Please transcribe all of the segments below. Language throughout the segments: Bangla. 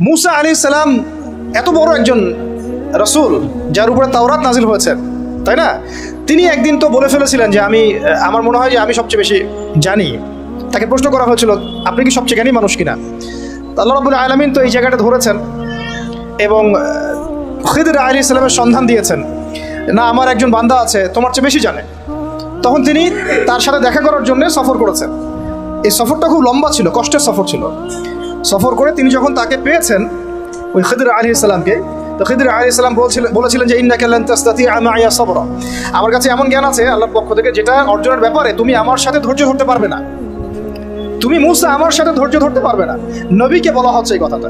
মুসা আলাইহিস সালাম এত বড় একজন রাসূল, যার উপরে তাওরাত নাজিল হয়েছে, তাই না? তিনি একদিন তো বলে ফেলেছিলেন যে আমার মনে হয় যে আমি সবচেয়ে বেশি জানি। তাকে প্রশ্ন করা হয়েছিল, আপনি কি সবচেয়ে জ্ঞানী মানুষ কিনা? আল্লাহ রাব্বুল আলামিন তো এই জায়গাটা ধরেছেন এবং খিদর আলাইহিস সালামের সন্ধান দিয়েছেন, না আমার একজন বান্দা আছে তোমার চেয়ে বেশি জানে। তখন তিনি তার সাথে দেখা করার জন্য সফর করেছেন। এই সফরটা খুব লম্বা ছিল, কষ্টের সফর ছিল। সফর করে তিনি যখন তাকে পেয়েছেন, ওই খিদর আলাইহিস সালামকে, তো খিদর আলাইহিস সালাম বলেছিলেন যে ইন্নাকা লান তাসতাতিআ মাইয়া সাবরা, আমার কাছে এমন জ্ঞান আছে আল্লাহর পক্ষ থেকে যেটা অর্জনের ব্যাপারে তুমি আমার সাথে ধৈর্য ধরতে পারবে না। তুমি মুসা আমার সাথে ধৈর্য ধরতে পারবে না। নবীকে বলা হচ্ছে এই কথাটা।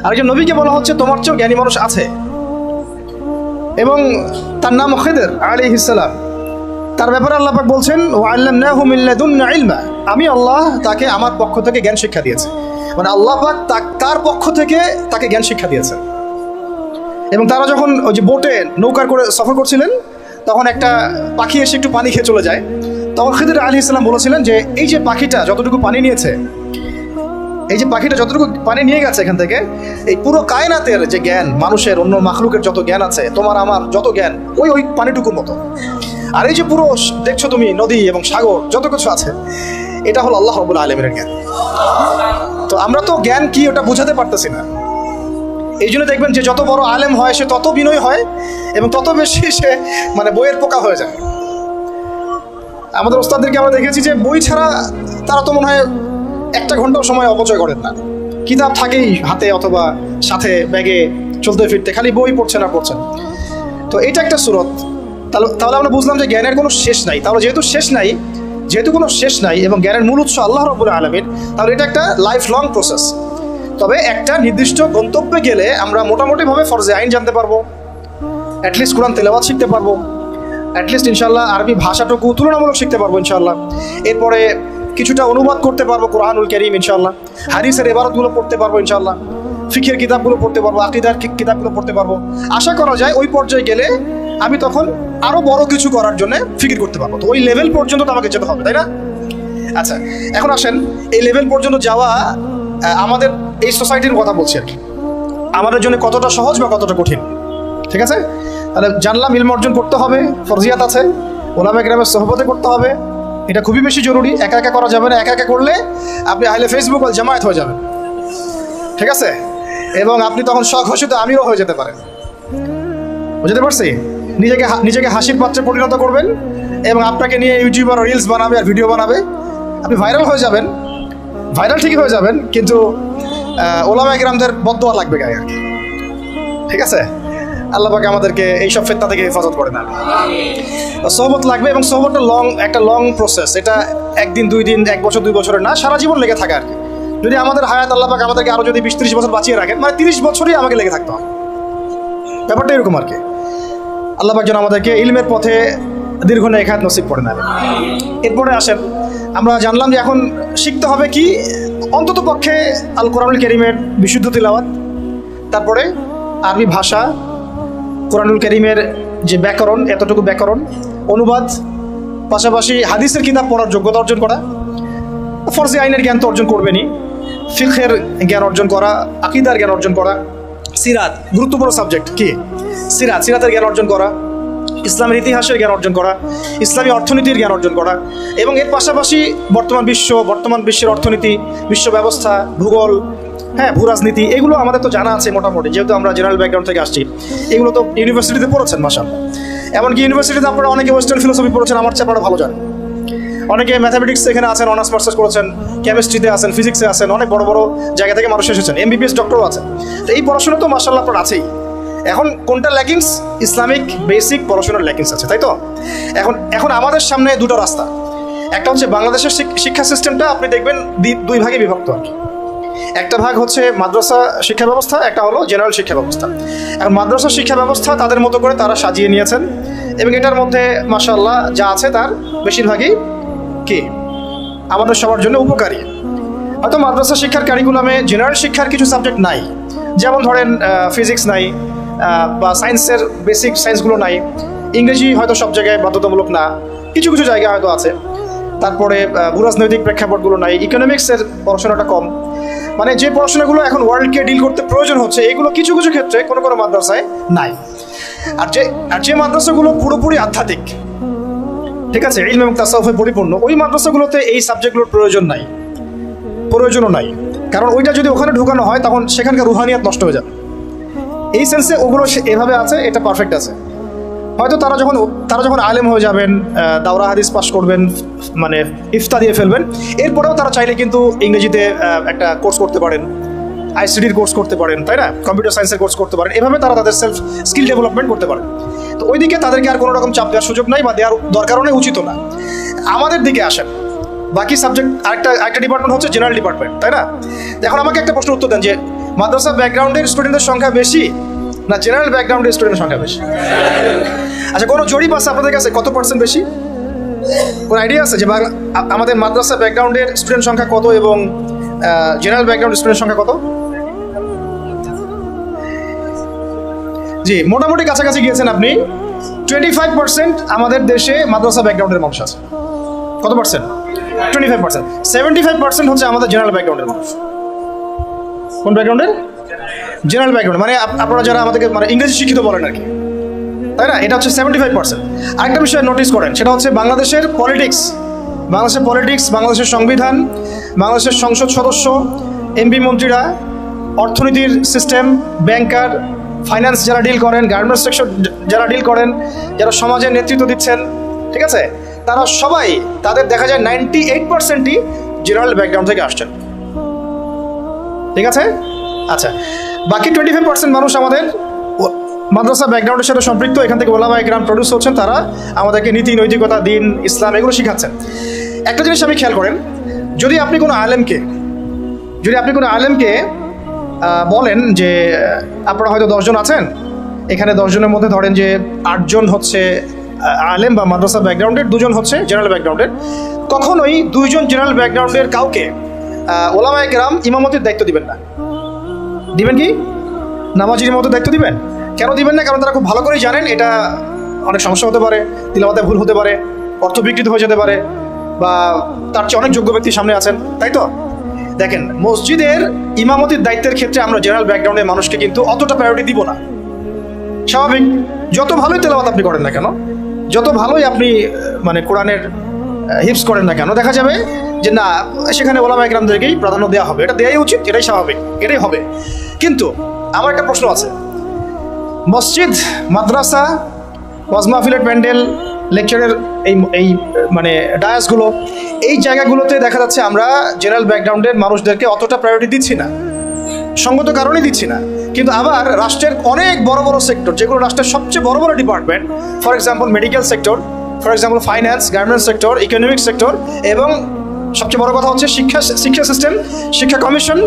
আরেকজন নবীকে বলা হচ্ছে তোমার চেয়েও জ্ঞানী মানুষ আছে, এবং তার নাম খিদর আলাইহিস সালাম। তার ব্যাপারে আল্লাহ পাক বলছেন ওয়া আল্লামনাহু মিন লাদুন্না ইলমা, আমি আল্লাহ তাকে আমার পক্ষ থেকে জ্ঞান শিক্ষা দিয়েছি। মানে আল্লাহ পাক তার পক্ষ থেকে তাকে জ্ঞান শিক্ষা দিয়েছেন। এবং তারা যখন ওই যে বোটে নৌকার করে সফর করছিলেন, তখন একটা পাখি এসে একটু পানি খেয়ে চলে যায়। তখন খিদর আলাইহিস সালাম বলেছিলেন যে এই যে পাখিটা যতটুকু পানি নিয়েছে, এই যে পাখিটা যতটুকু পানি নিয়ে গেছে এখান থেকে, এই পুরো কায়নাতের যে জ্ঞান, মানুষের অন্য মাখলুকের যত জ্ঞান আছে, তোমার আমার যত জ্ঞান ওই পানিটুকুর মতো। আর এই যে পুরো দেখছো তুমি নদী এবং সাগর যত কিছু আছে, এটা হলো আল্লাহ রাব্বুল আলামিনের জ্ঞান। তো আমরা তো জ্ঞান কি ওটা বোঝাতে পারতেছি না। এই জন্য দেখবেন যে যত বড় আলেম হয় সে তত বিনয় হয় এবং তত বেশি সে মানে বইয়ের পোকা হয়ে যায়। আমাদের ওস্তাদদেরকে আমরা দেখেছি যে বই ছাড়া তারা তো মনে হয় একটা ঘন্টাও সময় অপচয় করেন না। কিতাব থাকেই হাতে অথবা সাথে ব্যাগে, চলতে ফিরতে খালি বই পড়ছেন আর পড়ছেন। তো এটা একটা সুরত। তাহলে আমরা বুঝলাম যে জ্ঞানের কোনো শেষ নাই। তাহলে যেহেতু কোনো শেষ নাই এবং জ্ঞানের মূল উৎস আল্লাহ রাব্বুল আলামিন, তাহলে এটা একটা লাইফ লং প্রসেস। তবে একটা নির্দিষ্ট গন্তব্যে গেলে আমরা মোটামুটিভাবে ফরজে আইন জানতে পারবো, অ্যাটলিস্ট কোরআন তেলাওয়াত শিখতে পারবো, অ্যাটলিস্ট ইনশাল্লাহ আরবি ভাষাটুকু তুলনামূলক শিখতে পারবো ইনশাল্লাহ। এরপরে কিছুটা অনুবাদ করতে পারবো কোরআনুল কারীম ইনশাল্লাহ, হাদিসের ইবারতগুলো পড়তে পারবো ইনশাল্লাহ, ফিকহের কিতাবগুলো পড়তে পারবো, আকীদার কিতাবগুলো পড়তে পারবো। আশা করা যায় ওই পর্যায়ে গেলে আমি তখন আরো বড় কিছু করার জন্য ফিকির করতে পারবো। তো ওই লেভেল পর্যন্ত তো আমাকে যেতে হবে, তাই না? আচ্ছা, এখন আসেন এই লেভেল পর্যন্ত যাওয়া আমাদের এই সোসাইটির কথা বলছি আর কি, আমাদের জন্য কতটা সহজ বা কতটা কঠিন। ঠিক আছে, তাহলে জানলাম ইলম অর্জন করতে হবে, ফরজিয়াত আছে, ওলামা কেরামের সোহবতে করতে হবে, এটা খুবই বেশি জরুরি। একা একা করা যাবে না, একা একা করলে আপনি আহলে ফেসবুক ওয়াল জামায়াত হয়ে যাবেন। ঠিক আছে, এবং আপনি তখন স্বঘোষিত আমিরও হয়ে যেতে পারেন। বুঝতে পারছি? নিজেকে হাসির পাত্রে পরিণত করবেন এবং আপনাকে নিয়ে ইউটিউবার রিলস বানাবে আর ভিডিও বানাবে, আপনি ভাইরাল হয়ে যাবেন। ভাইরাল ঠিকই হয়ে যাবেন, কিন্তু ওলামা কেরামদের বদদোয়া লাগবে গায়ে আর কি। ঠিক আছে, আল্লাহ পাক আমাদেরকে এইসব ফিতনা থেকে হেফাজত করে না। সোহবত লাগবে এবং সোহবতটা একটা লং প্রসেস। এটা একদিন, 2 দিন, 1 বছর, 2 বছরের না, সারা জীবন লেগে থাকে আর কি। যদি আমাদের হায়াত আল্লাহ পাক আমাদেরকে আরো যদি 20-30 বছর বাঁচিয়ে রাখেন, মানে 30 বছরই আমাকে লেগে থাকতে হবে। ব্যাপারটা এরকম আর কি। আল্লাহ পাক যেন আমাদেরকে ইলমের পথে দীর্ঘ নেখাত নসিব করে নেবে। এরপরে আসেন, আমরা জানলাম যে এখন শিখতে হবে কি, অন্তত পক্ষে আল কোরআনুল কারীমের বিশুদ্ধ তিলাওয়াত, তারপরে আরবি ভাষা, কোরআনুল কারীমের যে ব্যাকরণ, এতটুকু ব্যাকরণ, অনুবাদ, পাশাপাশি হাদিসের কিতাব পড়ার যোগ্যতা অর্জন করা, ফরজে আইনের জ্ঞান তো অর্জন করবেনই, ফিকহের জ্ঞান অর্জন করা, আকীদার জ্ঞান অর্জন করা, সিরাত গুরুত্বপূর্ণ সাবজেক্ট কি, সিরাতের জ্ঞান অর্জন করা, ইসলামের ইতিহাসের জ্ঞান অর্জন করা, ইসলামী অর্থনীতির জ্ঞান অর্জন করা, এবং এর পাশাপাশি বর্তমান বিশ্বের অর্থনীতি, বিশ্ব ব্যবস্থা, ভূগোল, হ্যাঁ, ভূ রাজনীতি, এগুলো আমাদের তো জানা আছে মোটামুটি, যেহেতু আমরা জেনারেল ব্যাকগ্রাউন্ড থেকে আসছি। এগুলো তো ইউনিভার্সিটিতে পড়েছেন মাশাআল্লাহ। এমনকি ইউনিভার্সিটিতে আপনারা অনেকে ওয়েস্টার্ন ফিলোসফি পড়েছেন, আমার চেয়ে আপনারা ভালো জানেন। অনেকে ম্যাথামেটিক্স এখানে আছেন, অনার্স মাস্টার্স করেছেন, কেমিস্ট্রিতে আছেন, ফিজিক্সে আছেন, অনেক বড় বড় জায়গা থেকে মানুষ এসেছেন, MBBS ডক্টরও আছেন। তো এই পড়াশোনা তো মাশাআল্লাহ আপনার আছেই। এখন কোনটা ল্যাকিংস? ইসলামিক বেসিক পড়াশোনার ল্যাকিংস আছে, তাই তো? এখন আমাদের সামনে দুটো রাস্তা। একটা হচ্ছে বাংলাদেশের শিক্ষা সিস্টেমটা আপনি দেখবেন 2 ভাগে বিভক্ত আর কি। একটা ভাগ হচ্ছে মাদ্রাসা শিক্ষা ব্যবস্থা, একটা হলো জেনারেল শিক্ষা ব্যবস্থা। এখন মাদ্রাসা শিক্ষা ব্যবস্থা তাদের মতো করে তারা সাজিয়ে নিয়েছেন এবং এটার মধ্যে মাশাআল্লাহ যা আছে তার বেশিরভাগই কি আমাদের সবার জন্য উপকারী। হয়তো মাদ্রাসা শিক্ষার কারিকুলামে জেনারেল শিক্ষার কিছু সাবজেক্ট নাই, যেমন ধরেন ফিজিক্স নাই বা সায়েন্সের বেসিক সায়েন্সগুলো নাই, ইংরেজি হয়তো সব জায়গায় বাধ্যতামূলক না, কিছু কিছু জায়গায় হয়তো আছে, তারপরে ভূরাজনৈতিক প্রেক্ষাপটগুলো নাই, ইকোনমিক্সের পড়াশোনাটা কম। মানে যে পড়াশোনাগুলো এখন ওয়ার্ল্ডকে ডিল করতে প্রয়োজন হচ্ছে, এগুলো কিছু কিছু ক্ষেত্রে কোনো কোনো মাদ্রাসায় নাই। আর যে মাদ্রাসাগুলো পুরোপুরি আধ্যাত্মিক, ঠিক আছে, ইলম এবং তাসাউফে পরিপূর্ণ, ওই মাদ্রাসাগুলোতে এই সাবজেক্টগুলোর প্রয়োজনও নাই। কারণ ওইটা যদি ওখানে ঢোকানো হয় তখন সেখানকার রুহানিয়াত নষ্ট হয়ে যাবে। এই সেন্সে ওগুলো এভাবে আছে, এটা পারফেক্ট আছে। হয়তো তারা যখন আলেম হয়ে যাবেন, দাওরা হাদিস পাস করবেন, মানে ইফতা দিয়ে ফেলবেন, এরপরেও তারা চাইলে কিন্তু ইংরেজিতে একটা কোর্স করতে পারেন, আইসিডির কোর্স করতে পারেন, তাই না, কম্পিউটার সায়েন্সের কোর্স করতে পারেন। এভাবে তারা তাদের সেলফ স্কিল ডেভেলপমেন্ট করতে পারেন। তো ওইদিকে তাদেরকে আর কোনো রকম চাপ দেওয়ার সুযোগ নাই বা দেওয়ার দরকারও নেই, উচিত না। আমাদের দিকে আসেন, বাকি সাবজেক্ট আরেকটা ডিপার্টমেন্ট হচ্ছে জেনারেল ডিপার্টমেন্ট, তাই না? এখন আমাকে একটা প্রশ্ন উত্তর দেন যে মাদ্রাসা ব্যাকগ্রাউন্ডের স্টুডেন্টের সংখ্যা বেশি না জেনারেল ব্যাকগ্রাউন্ডের স্টুডেন্টের সংখ্যা বেশি? আচ্ছা, কোনো জরিপ আছে আপনাদের কাছে কত পার্সেন্ট বেশি? কোনো আইডিয়া আছে যে আমাদের মাদ্রাসা ব্যাকগ্রাউন্ডের স্টুডেন্ট সংখ্যা কত এবং জেনারেল ব্যাকগ্রাউন্ডের স্টুডেন্ট সংখ্যা কত? জি, মোটামুটি কাছাকাছি গিয়েছেন আপনি। 25% আমাদের দেশে মাদ্রাসা ব্যাকগ্রাউন্ডের মানুষ আছে। কত পার্সেন্ট? 25%। 75% হচ্ছে আমাদের জেনারেল ব্যাকগ্রাউন্ডের মানুষ। কোন ব্যাকগ্রাউন্ডের? জেনারেল ব্যাকগ্রাউন্ড, মানে আপনারা যারা আমাদেরকে মানে ইংরেজি শিক্ষিত বলেন আর কি, তাই না? এটা হচ্ছে 75%। আরেকটা বিষয় নোটিস করেন, সেটা হচ্ছে বাংলাদেশের পলিটিক্স, বাংলাদেশের সংবিধান, বাংলাদেশের সংসদ সদস্য, এমপি মন্ত্রীরা, অর্থনীতির সিস্টেম, ব্যাংকার, ফাইন্যান্স যারা ডিল করেন, গার্মেন্টস সেক্টর যারা ডিল করেন, যারা সমাজের নেতৃত্ব দিচ্ছেন, ঠিক আছে, তারা সবাই, তাদের দেখা যায় 98%ই জেনারেল ব্যাকগ্রাউন্ড থেকে আসছেন, ঠিক আছে? আচ্ছা, বাকি 25% মানুষ আমাদের মাদ্রাসা ব্যাকগ্রাউন্ডের সাথে সম্পৃক্ত। এখান থেকে ওলামায়ে কেরাম প্রডিউস হচ্ছেন, তারা আমাদেরকে নীতি, নৈতিকতা, দিন, ইসলাম এগুলো শিখাচ্ছেন। একটা জিনিস আমি খেয়াল করেন, যদি আপনি কোনো আলেমকে বলেন যে আপনারা হয়তো 10 জন আছেন, এখানে 10 জনের মধ্যে ধরেন যে 8 জন হচ্ছে আলেম বা মাদ্রাসা ব্যাকগ্রাউন্ডের, 2 জন হচ্ছে জেনারেল ব্যাকগ্রাউন্ডের, কখনোই 2 জন জেনারেল ব্যাকগ্রাউন্ডের কাউকে ওলামায়ে কেরাম ইমামতির দায়িত্ব দিবেন না। দিবেন কি? নামাজির মতো দায়িত্ব দিবেন? কেন দিবেন না? কারণ তারা খুব ভালো করেই জানেন এটা অনেক সমস্যা হতে পারে, তিলাওয়াতে ভুল হতে পারে, অর্থ বিকৃত হয়ে যেতে পারে, বা তার চেয়ে অনেক যোগ্য ব্যক্তি সামনে আছেন, তাই তো? দেখেন, মসজিদের ইমামতির দায়িত্বের ক্ষেত্রে আমরা জেনারেল ব্যাকগ্রাউন্ডের মানুষকে কিন্তু অতটা প্রায়োরিটি দিব না। স্বাভাবিক, যত ভালোই তেলাওয়াত আপনি করেন না কেন, যত ভালোই আপনি মানে কোরআনের হিফজ করেন না কেন, দেখা যাবে যে না, সেখানে ওলামায়ে কেরামদেরকেই প্রাধান্য দেওয়া হবে। এটা দেওয়াই উচিত, এটাই স্বাভাবিক, এটাই হবে। কিন্তু আমার একটা প্রশ্ন আছে, মসজিদ, মাদ্রাসা, ওয়াজ মাহফিলের প্যান্ডেল, লেকচারের এই মানে ডায়াসগুলো, এই জায়গাগুলোতে দেখা যাচ্ছে আমরা জেনারেল ব্যাকগ্রাউন্ডের মানুষদেরকে অতটা প্রায়োরিটি দিচ্ছি না, সঙ্গত কারণেই দিচ্ছি না। কিন্তু আবার রাষ্ট্রের অনেক বড় বড় সেক্টর, যেগুলো রাষ্ট্রের সবচেয়ে বড় বড় department, for example medical sector, for example finance, garments sector, economic sector, এবং সবচেয়ে বড় কথা হচ্ছে শিক্ষা সিস্টেম, শিক্ষা কমিশন,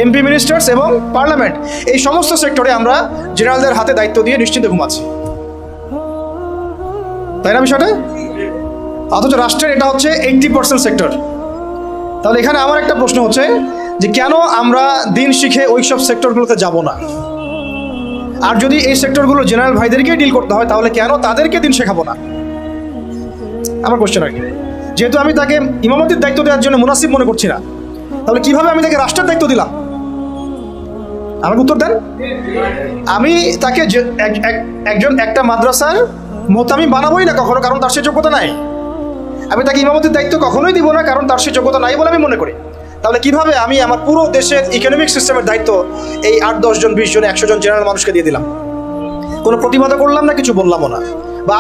এমপি মিনিস্টার্স এবং পার্লামেন্ট, এই সমস্ত সেক্টরে আমরা জেনারেলদের হাতে দায়িত্ব দিয়ে নিশ্চিন্তে ঘুমাচ্ছি, তাই না বিষয়টা? অথচ রাষ্ট্রের এটা হচ্ছে 80% সেক্টর। তাহলে এখানে আমার একটা প্রশ্ন হচ্ছে যে কেন আমরা দিন শিখে ওই সব সেক্টরগুলোতে যাব না? আর যদি এই সেক্টরগুলো জেনারেল ভাইদেরকেই ডিল করতে হয়, তাহলে কেন তাদেরকে দিন শেখাবো না? আমার কোশ্চেন আর কি। যেহেতু আমি তাকে ইমামতির দায়িত্ব দেওয়ার জন্য মুনাসিব মনে করছি না, তাহলে কিভাবে আমি তাকে রাষ্ট্রের দায়িত্ব দিলাম? আমাকে উত্তর দেন। আমি তাকে একটা মাদ্রাসার মোহতামিম বানাবোই না কখনো, কারণ তার সে যোগ্যতা নাই। আমি তাকে ইমামতির দায়িত্ব কখনোই দিব না, কারণ তার সে যোগ্যতা নাই বলে আমি মনে করি। তাহলে কিভাবে আমি আমার পুরো দেশের ইকোনমিক সিস্টেমের দায়িত্ব এই 8-10 জন, 20 জন, 100 জন জেনারেল মানুষকে দিয়ে দিলাম? কোনো প্রতিবাদও করলাম না, কিছু বললামও না, বা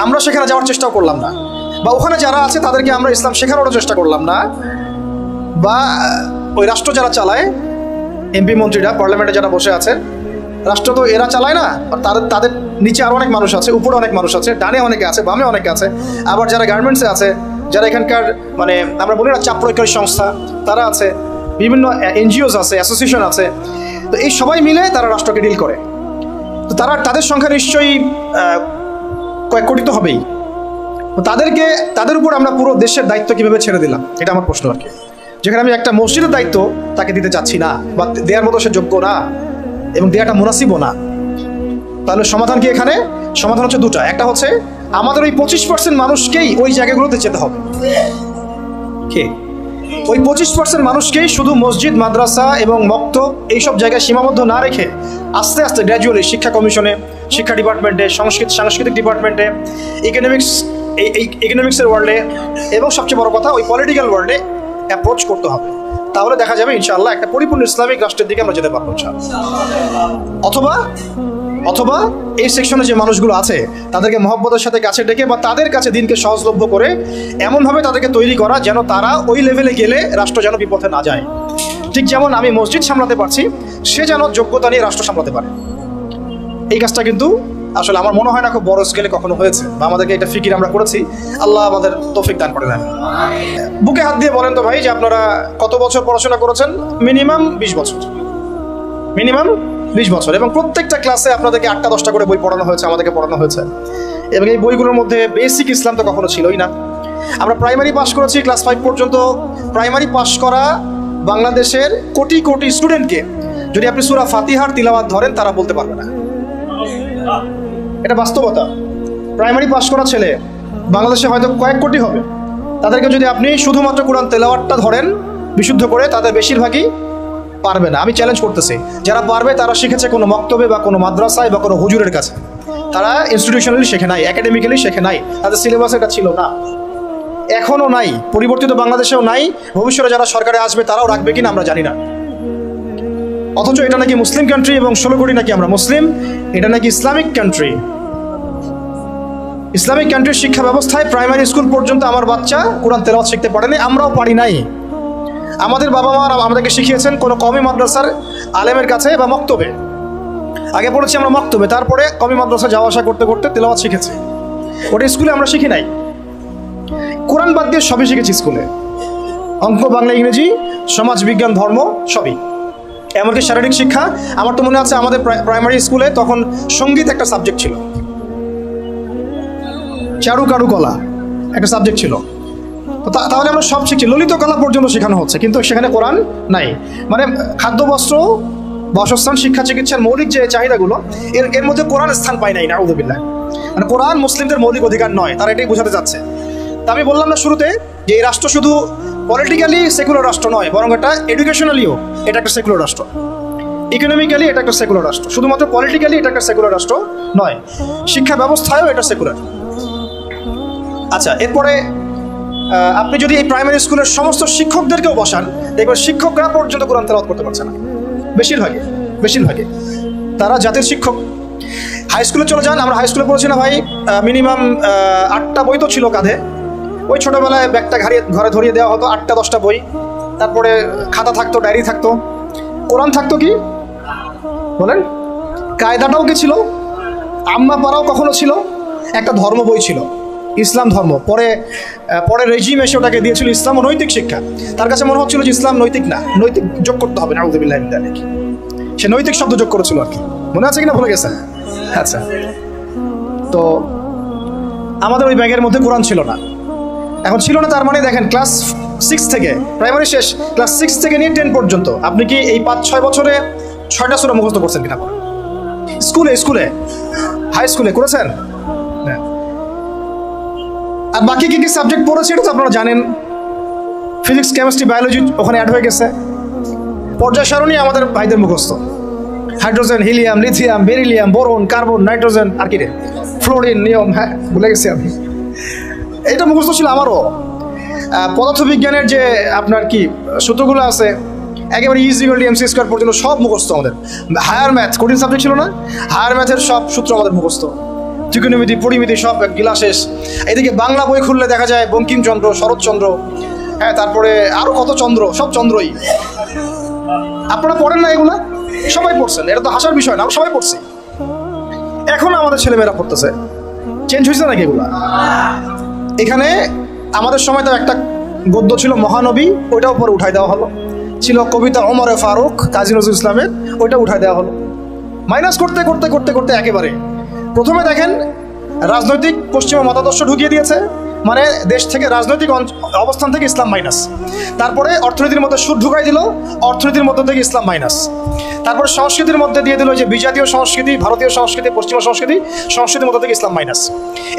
আমরা সেখানে যাওয়ার চেষ্টাও করলাম না, বা ওখানে যারা আছে তাদেরকে আমরা ইসলাম শেখানোরও চেষ্টা করলাম না, বা ওই রাষ্ট্র যারা চালায়, এমপি মন্ত্রীরা, পার্লামেন্টে যারা বসে আছে, রাষ্ট্র তো এরা চালায় না, তাদের নিচে আরও অনেক মানুষ আছে, উপরে অনেক মানুষ আছে, ডানে অনেকে আছে, বামে অনেকে আছে, আবার যারা গার্মেন্টসে আছে, যারা এখানকার মানে আমরা বলি না চাপ প্রয়োগকারী সংস্থা, তারা আছে, বিভিন্ন এনজিওস আছে, অ্যাসোসিয়েশন আছে। তো এই সবাই মিলে তারা রাষ্ট্রকে ডিল করে। তো তাদের সংখ্যা নিশ্চয়ই কয়েক কোটি তো হবেই। তো তাদের উপর আমরা পুরো দেশের দায়িত্ব কীভাবে ছেড়ে দিলাম, এটা আমার প্রশ্ন আর কি। যেখানে আমি একটা মসজিদের দায়িত্ব তাকে দিতে চাচ্ছি না, বা দেওয়ার মতো সে যোগ্য না, এবং দেওয়াটা মুনাসিবও না। তাহলে সমাধান কি এখানে? সমাধান হচ্ছে দুটা। একটা হচ্ছে আমাদের ওই 25% মানুষকেই ওই জায়গাগুলোতে যেতে হবে। কে? ওই 25% মানুষকেই শুধু মসজিদ, মাদ্রাসা এবং মক্তব এইসব জায়গায় সীমাবদ্ধ না রেখে আস্তে আস্তে গ্র্যাজুয়ালি শিক্ষা কমিশনে, শিক্ষা ডিপার্টমেন্টে, সাংস্কৃতিক ডিপার্টমেন্টে, ইকোনমিক্সের ওয়ার্ল্ডে এবং সবচেয়ে বড় কথা ওই পলিটিক্যাল ওয়ার্ল্ডে অ্যাপ্রোচ করতে হবে। তাহলে দেখা যাবে ইনশাআল্লাহ একটা পরিপূর্ণ ইসলামিক রাষ্ট্রের দিকে আমরা যেতে পারবো ইনশাআল্লাহ। অথবা এই সেকশনে যে মানুষগুলো আছে তাদেরকে মহব্বতের সাথে কাছে ডেকে বা তাদের কাছে দিনকে সহজলভ্য করে এমনভাবে তাদেরকে তৈরি করা যেন তারা ওই লেভেলে গেলে রাষ্ট্র যেন বিপথে না যায়। ঠিক যেমন আমি মসজিদ সামলাতে পারছি, সে যেন যোগ্যতা নিয়ে রাষ্ট্র সামলাতে পারে। এই কাজটা কিন্তু আসলে আমার মনে হয় না খুব বড় স্কেলে কখনো হয়েছে, বা আমাদেরকে এটা ফিকির আমরা করেছি। আল্লাহ আমাদের তৌফিক দান করে দেন। বুকে হাত দিয়ে বলেন তো ভাই যে আপনারা কত বছর পড়াশোনা করেছেন? মিনিমাম 20 বছর, মিনিমাম 20 বছর। এবং প্রত্যেকটা ক্লাসে আপনাদেরকে 8টা-10টা করে বই পড়ানো হয়েছে, আমাদেরকে পড়ানো হয়েছে। এবং এই বইগুলোর মধ্যে বেসিক ইসলাম তো কখনো ছিলই না। আমরা প্রাইমারি পাস করেছি, ক্লাস 5 পর্যন্ত। প্রাইমারি পাস করা বাংলাদেশের কোটি কোটি স্টুডেন্টকে যদি আপনি সূরা ফাতিহার তিলাওয়াত ধরেন তারা বলতে পারবে না। এটা বাস্তবতা। প্রাইমারি পাস করা ছেলে বাংলাদেশে হয়তো কয়েক কোটি হবে, তাদেরকে যদি আপনি শুধুমাত্র কোরআন তেলাওয়াতটা ধরেন বিশুদ্ধ করে, তাদের বেশিরভাগই পারবে না। আমি চ্যালেঞ্জ করতেছি, যারা পারবে তারা শিখেছে কোনো মক্তবে বা কোনো মাদ্রাসায় বা কোনো হুজুরের কাছে। তারা ইনস্টিটিউশনালি শেখে নাই, একাডেমিক্যালি শেখে নাই, তাদের সিলেবাসে এটা ছিল না, এখনও নাই, পরিবর্তিত বাংলাদেশেও নাই। ভবিষ্যতে যারা সরকারে আসবে তারাও রাখবে কিনা আমরা জানি না। অথচ এটা নাকি মুসলিম কান্ট্রি এবং 16 কোটি নাকি আমরা মুসলিম, এটা নাকি ইসলামিক কান্ট্রি। ইসলামিক কান্ট্রির শিক্ষা ব্যবস্থায় প্রাইমারি স্কুল পর্যন্ত আমার বাচ্চা কোরআন তেলাওয়াত শিখতে পারেনি, আমরাও পারি নাই। আমাদের বাবা মা আমাদেরকে শিখিয়েছেন কোনো কওমি মাদ্রাসার আলেমের কাছে বা মক্তবে। আগে পড়েছি আমরা মক্তবে, তারপরে কওমি মাদ্রাসা যাওয়া আসা করতে করতে তেলাওয়াত শিখেছি। ওটা স্কুলে আমরা শিখি নাই। কোরআন বাদ দিয়ে সবই শিখেছি স্কুলে, অঙ্ক, বাংলা, ইংরেজি, সমাজ বিজ্ঞান, ধর্ম সবই। এমনকি শারীরিক শিক্ষা, আমার তো মনে আছে আমাদের প্রাইমারি স্কুলে তখন সঙ্গীত একটা সাবজেক্ট ছিল, চারুকারুকলা একটা সাবজেক্ট ছিল। তাহলে আমরা সব শিখছি, ললিত কলা পর্যন্ত শেখানো হচ্ছে, কিন্তু সেখানে কোরআন নাই। মানে খাদ্য, বস্ত্র, বাসস্থান, শিক্ষা, চিকিৎসার মৌলিক যে চাহিদাগুলো এর মধ্যে কোরআন স্থান পায় নাই, নাউযুবিল্লাহ। মানে কোরআন মুসলিমদের মৌলিক অধিকার নয়, তারা এটাই বোঝাতে চাচ্ছে। তা আমি বললাম না শুরুতে যে এই রাষ্ট্র শুধু পলিটিক্যালি সেকুলার রাষ্ট্র নয়, বরং এটা এডুকেশনালিও এটা একটা সেকুলার রাষ্ট্র, ইকোনমিক্যালি এটা একটা সেকুলার রাষ্ট্র। শুধুমাত্র পলিটিক্যালি এটা একটা সেকুলার রাষ্ট্র নয়, শিক্ষা ব্যবস্থায়ও এটা সেকুলার। আচ্ছা, এরপরে আপনি যদি এই প্রাইমারি স্কুলের সমস্ত শিক্ষকদেরকেও বসান, দেখবেন শিক্ষকরা পর্যন্ত কোরআন তেলাওয়াত করতে পারছে না, বেশিরভাগে তারা জাতির শিক্ষক। হাই স্কুলে চলে যান, আমরা হাই স্কুলে পড়েছি না ভাই, মিনিমাম 8টা বই তো ছিল কাঁধে। ওই ছোটোবেলায় ব্যাগটা ঘরে ধরিয়ে দেওয়া হতো, 8টা-10টা বই, তারপরে খাতা থাকতো, ডায়েরি থাকতো, কোরআন থাকতো কি বলেন, কায়দাটাও কি ছিল, আম্মা পাড়াও কখনো ছিল, একটা ধর্ম বই ছিল, ইসলাম ধর্ম। পরে রেজিম এসে ওটাকে দিয়েছিল ইসলাম ও নৈতিক শিক্ষা। তার কাছে মনে হচ্ছিল যে ইসলাম নৈতিক না, নৈতিক যোগ করতে হবে, নাউযুবিল্লাহ মিন যালিক। সে নৈতিক শব্দ যোগ করেছিল আর কি, মনে আছে কিনা ভুলে গেছেন? আচ্ছা, তো আমাদের ওই ব্যাগের মধ্যে কোরআন ছিল না। এখন ছিল না তার মানে দেখেন, ক্লাস 6 থেকে, প্রাইমারি শেষ, ক্লাস 6 থেকে নিয়ে 10 পর্যন্ত আপনি কি এই 5-6 বছরে 6টা সূরা মুখস্থ করছেন কিনা? স্কুলে হাই স্কুলে করেছেন? হ্যাঁ। আর বাকি কি সাবজেক্ট পড়েছে এটা তো আপনারা জানেন, ফিজিক্স, কেমিস্ট্রি, বায়োলজি ওখানে অ্যাড হয়ে গেছে। পর্যায় সারণী আমাদের ভাইদের মুখস্থ, hydrogen, helium, lithium, beryllium, boron, carbon, nitrogen, আর কি রে, ফ্লোরিন, নিয়ম, হ্যাঁ ভুলে গেছি আমি। এটা মুখস্থ ছিল আমারও। পদার্থবিজ্ঞানের যে আপনার কি সূত্রগুলো আছে একেবারে E=mc² পর্যন্ত সব মুখস্থ আমাদের। হায়ার ম্যাথ কঠিন সাবজেক্ট ছিল না, হায়ার ম্যাথের সব সূত্র আমাদের মুখস্থ, ত্রিকোণমিতি, পরিমিতি সব গিলা শেষ। এদিকে বাংলা বই খুললে দেখা যায় বঙ্কিমচন্দ্র, শরৎচন্দ্র, হ্যাঁ, তারপরে আরও কত চন্দ্র, সব চন্দ্রই। আপনারা পড়েন না এগুলা? সবাই পড়ছেন, এটা তো হাসার বিষয় না, সবাই পড়ছে। এখন আমাদের ছেলেমেয়েরা পড়তেছে, চেঞ্জ হয়েছে নাকি এগুলা? এখানে আমাদের সময় তো একটা গদ্য ছিল মহানবী, ওইটাও পরে উঠাই দেওয়া হলো। ছিল কবিতা ওমরে ফারুক, কাজী নজরুল ইসলামের, ওইটা উঠাই দেওয়া হলো। মাইনাস করতে করতে করতে করতে একেবারে প্রথমে দেখেন রাজনৈতিক পশ্চিমা মতাদর্শ ঢুকিয়ে দিয়েছে, মানে দেশ থেকে রাজনৈতিক অবস্থান থেকে ইসলাম মাইনাস। তারপরে অর্থনীতির মধ্যে সুদ ঢুকাই দিল, অর্থনীতির মধ্যে থেকে ইসলাম মাইনাস। তারপরে সংস্কৃতির মধ্যে দিয়ে দিল যে বিজাতীয় সংস্কৃতি, ভারতীয় সংস্কৃতি, পশ্চিমা সংস্কৃতি, সংস্কৃতির মধ্যে থেকে ইসলাম মাইনাস।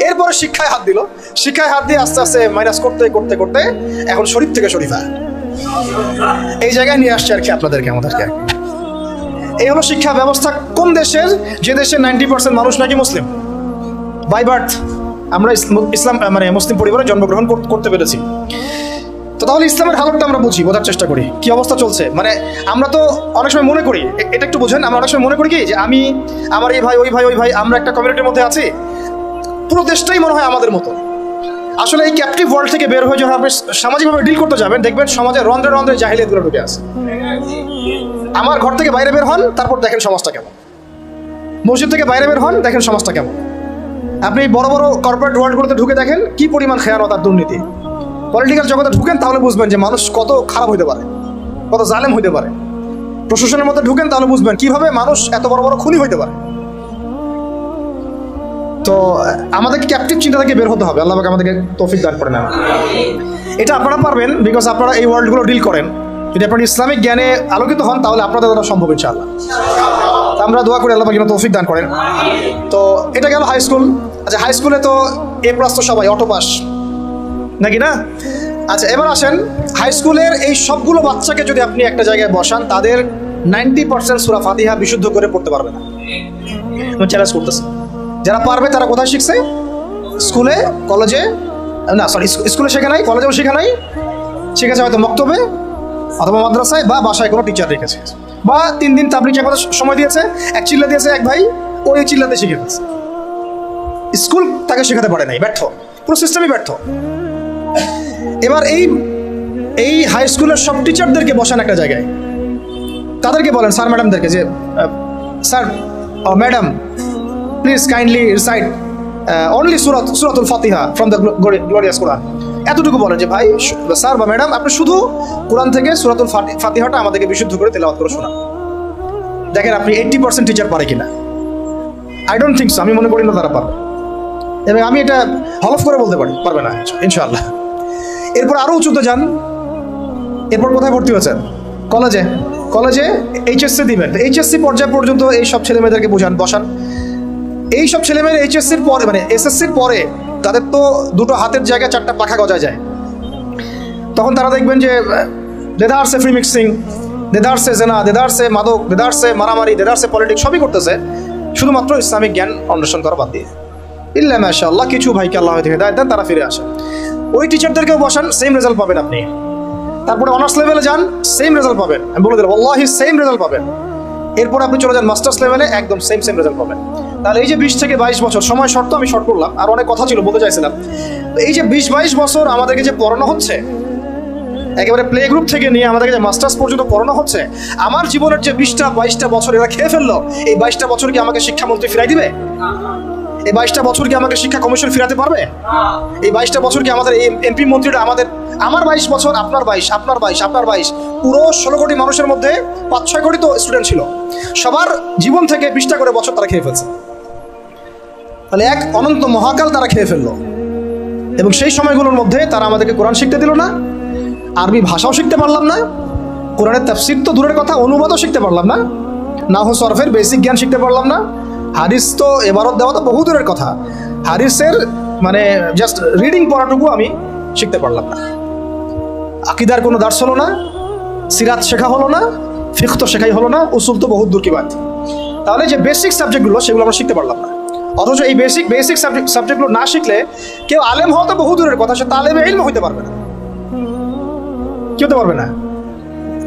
এরপরে শিক্ষায় হাত দিল, শিক্ষায় হাত দিয়ে আস্তে আস্তে মাইনাস করতে করতে করতে এখন শরীফ থেকে শরীফা। এই জায়গায় নিয়ে আসছে আর কি আপনাদেরকে, আমাদেরকে। এই হলো শিক্ষা ব্যবস্থা কোন দেশের, যে দেশের 90% মানুষ নাকি মুসলিম বাই বার্থ। আমরা ইসলাম মানে মুসলিম পরিবারে জন্মগ্রহণ করতে পেরেছি। তো তাহলে ইসলামের হালতটা আমরা বুঝি, বোঝার চেষ্টা করি কি অবস্থা চলছে। মানে আমরা তো অনেক সময় মনে করি, এটা একটু বুঝেন, আমরা অনেক সময় মনে করি কি যে আমি, আমার এই ভাই, ওই ভাই, ওই ভাই, আমরা একটা কমিউনিটির মধ্যে আছি, পুরো দেশটাই মনে হয় আমাদের মতো। আসলে এই ক্যাপটিভ ওয়ার্ল্ড থেকে বের হয়ে যখন আপনি সামাজিকভাবে ডিল করতে যাবেন, দেখবেন সমাজে রন্ধ্রে রন্ধ্রে জাহিলিয়াতগুলো ঢুকে আছে। আমার ঘর থেকে বাইরে বের হন, তারপর দেখেন সমাজটা কেমন। মসজিদ থেকে বাইরে বের হন, দেখেন সমাজটা কেমন। আপনি বড় বড় কর্পোরেট ওয়ার্ল্ডগুলোতে ঢুকে দেখেন কি পরিমাণ খেয়ানত আর দুর্নীতি। পলিটিক্যাল জগতে ঢুকেন, তাহলে বুঝবেন যে মানুষ কত খারাপ হইতে পারে, কত জালেম হইতে পারে। প্রশাসনের মধ্যে ঢুকেন, তাহলে বুঝবেন কিভাবে মানুষ এত বড় বড় খুনি হইতে পারে। তো আমাদেরকে ক্যাপটিভ চিন্তা থেকে বের হতে হবে। আল্লাহ পাক আমাদেরকে তৌফিক দান করেন। এটা আপনারা পারবেন, বিকজ আপনারা এই ওয়ার্ল্ডগুলো ডিল করেন। যদি আপনারা ইসলামিক জ্ঞানে আলোকিত হন, তাহলে আপনাদের দ্বারা সম্ভব ইনশাআল্লাহ। আমরা দোয়া করি আল্লাহ পাক যেন তৌফিক দান করেন। তো এটা গেল হাই স্কুল। আচ্ছা, হাই স্কুলে তো A+ তো সবাই অটো পাস নাকি না? আচ্ছা, এবার আসেন হাই স্কুলের এই সবগুলো বাচ্চাকে যদি আপনি একটা জায়গায় বসান, তাদের 90% সূরা ফাতিহা বিশুদ্ধ করে পড়তে পারবে না। আমি চ্যালেঞ্জ করতেছি, যারা পারবে তারা কোথায় শিখছে? স্কুলে, কলেজে, না সরি, স্কুলে শেখে নাই, কলেজেও শেখে নাই, শিখেছে হয়তো মক্তবে অথবা মাদ্রাসায় বা বাসায় কোনো টিচার রেখেছে, বা 3 দিন তাবলিগ জামাতে সময় দিয়েছে, এক চিল্লা দিয়েছে এক ভাই, ওই চিল্লাতে শিখে গেছে। স্কুল তাকে শেখাতে পারে নাই, ব্যর্থ, পুরো সিস্টেমই ব্যর্থ। এবার এই হাই স্কুলের সব টিচারদেরকে বসান একটা জায়গায়, তাদেরকে বলেন, স্যার ম্যাডামদেরকে যে sir madam please kindly recite only সূরাতুল ফাতিহা ফ্রম দ্য গ্লোরিয়াস কোরআন। এতটুকু বলেন যে ভাই, স্যার বা ম্যাডাম, আপনি শুধু কোরআন থেকে সূরাতুল ফাতিহাটা আমাদেরকে বিশুদ্ধ করে তেলাওয়াত করে শোনান। দেখেন আপনি 80% টিচার পারে কিনা। আই ডোন্ট থিঙ্ক সো, আমি মনে করি না তারা পারবে, এবং আমি এটা হলফ করে বলতে পারবে না ইনশাআল্লাহ। এরপর আরও উঁচুতে যান, এরপর কোথায় ভর্তি হয়েছেন? কলেজে HSC দিবেন। HSC পর্যায় পর্যন্ত এই সব ছেলেমেয়েদেরকে বসান। এই সব ছেলেমেয়েরা HSCর পরে, মানে SSCর পরে, তাদের তো দুটো হাতের জায়গায় 4টা পাখা গজায় যায়। তখন তারা দেখবেন যে দেদারসে ফ্রি মিক্সিং, দেদারসে জেনা, দেদারসে মাদক, দেদারসে মারামারি, দেদারসে পলিটিক্স সবই করতেছে, শুধুমাত্র ইসলামিক জ্ঞান অন্বেষণ করা বাদ দিয়ে। ইল্লা মাশাআল্লাহ, কিছু ভাইকে আল্লাহ হয়তো হিদায়াত দেন, তারা ফিরে আসে। ওই টিচারদেরকেও বসান, সেম রেজাল্ট পাবেন আপনি। তারপরে অনার্স লেভেলে যান, সেম রেজাল্ট পাবেন, আমি বলে দিলাম আল্লাহি সেম রেজাল্ট পাবেন। এরপর আপনি চলে যান মাস্টার্স লেভেলে, একদম সেম রেজাল্ট পাবেন। তাহলে এই যে 20 থেকে 22 বছর, সময় শর্ত আমি শর্ট করলাম, আর অনেক কথা ছিল বলতে চাইছিলাম। এই যে 20-22 বছর আমাদেরকে যে পড়ানো হচ্ছে, একেবারে প্লে গ্রুপ থেকে নিয়ে আমাদেরকে যে মাস্টার্স পর্যন্ত পড়ানো হচ্ছে, আমার জীবনের যে 20-22টা বছর এরা খেয়ে ফেললো, এই 22টা বছর কি আমাকে শিক্ষামন্ত্রী ফিরাই দিবে? এই 22টা বছর কি আমাকে শিক্ষা কমিশন ফিরাতে পারবে? এই 22টা বছর কি আমাদের MP মন্ত্রীরা আমার 22 বছর, আপনার 22, পুরো 16 কোটি মানুষের মধ্যে 5-6 কোটি তো স্টুডেন্ট ছিল, সবার জীবন থেকে 20টা করে বছর তারা খেয়ে ফেলছে। তাহলে এক অনন্ত মহাকাল তারা খেয়ে ফেললো, এবং সেই সময়গুলোর মধ্যে তারা আমাদেরকে কোরআন শিখতে দিল না, আরবি ভাষাও শিখতে পারলাম না, কোরআনের তাফসীর তো দূরের কথা, অনুবাদও শিখতে পারলাম না, নাহু সরফের বেসিক জ্ঞান শিখতে পারলাম না, হাদিস তো এবারত দেওয়া তো বহু দূরের কথা, হাদিসের মানে জাস্ট রিডিং পড়াটুকু আমি শিখতে পারলাম না। আকিদার কোনো দার্স হলো না, সিরাত শেখা হলো না, ফিকহ তো শেখাই হলো না, উসুল তো বহুত দূর কি বাদ। তাহলে যে বেসিক সাবজেক্টগুলো সেগুলো আমরা শিখতে পারলাম না। অথচ এই বেসিক সাবজেক্টগুলো না শিখলে কেউ আলেম হওয়া তো বহু দূরের কথা, সে তালেবে ইলম হইতে পারবে না। কি হতে পারবে না?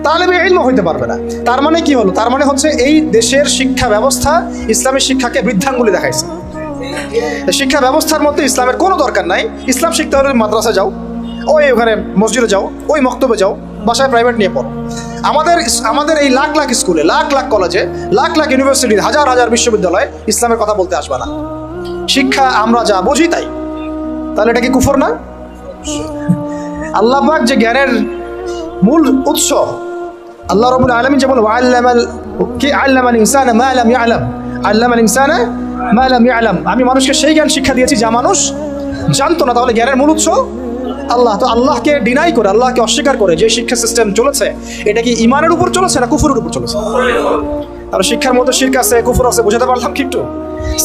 তালেবে ইলম হইতে পারবে না। তার মানে কি হলো? তার মানে হচ্ছে এই দেশের শিক্ষা ব্যবস্থা ইসলামের শিক্ষাকে বৃদ্ধাঙ্গুলি দেখাইছে। শিক্ষা ব্যবস্থার মধ্যে ইসলামের কোনো দরকার নাই। ইসলাম শিখতে হলে মাদ্রাসা যাও, ওই ওখানে মসজিদে যাও, ওই মক্তবে যাও, বাসায় প্রাইভেট নিয়ে পড়ো। আমাদের এই লাখ লাখ স্কুলে, লাখ লাখ কলেজে, লাখ লাখ ইউনিভার্সিটি, হাজার হাজার বিশ্ববিদ্যালয়ে ইসলামের কথা বলতে আসবে না। শিক্ষা আমরা যা বুঝি তাই। তাহলে এটা কি কুফর না? আল্লাহ পাক যে জ্ঞানের মূল উৎস, আল্লাহ রাব্বুল আলামিন যেমন আল্লামাল ইনসানা মা লাম ইয়ালাম, আল্লামাল ইনসানা মা লাম ইয়ালাম, আমি মানুষকে সেই জ্ঞান শিক্ষা দিয়েছি যা মানুষ জানতো না। তাহলে জ্ঞানের মূল উৎস আল্লাহ। তো আল্লাহকে ডিনাই করে, আল্লাহকে অস্বীকার করে যে শিক্ষা সিস্টেম চলেছে, এটা কি ইমানের উপর চলেছে না কুফরের উপর চলেছে? আর শিক্ষার মধ্যে শিরক আছে, কুফর আছে, বোঝাতে পারলাম কি একটু?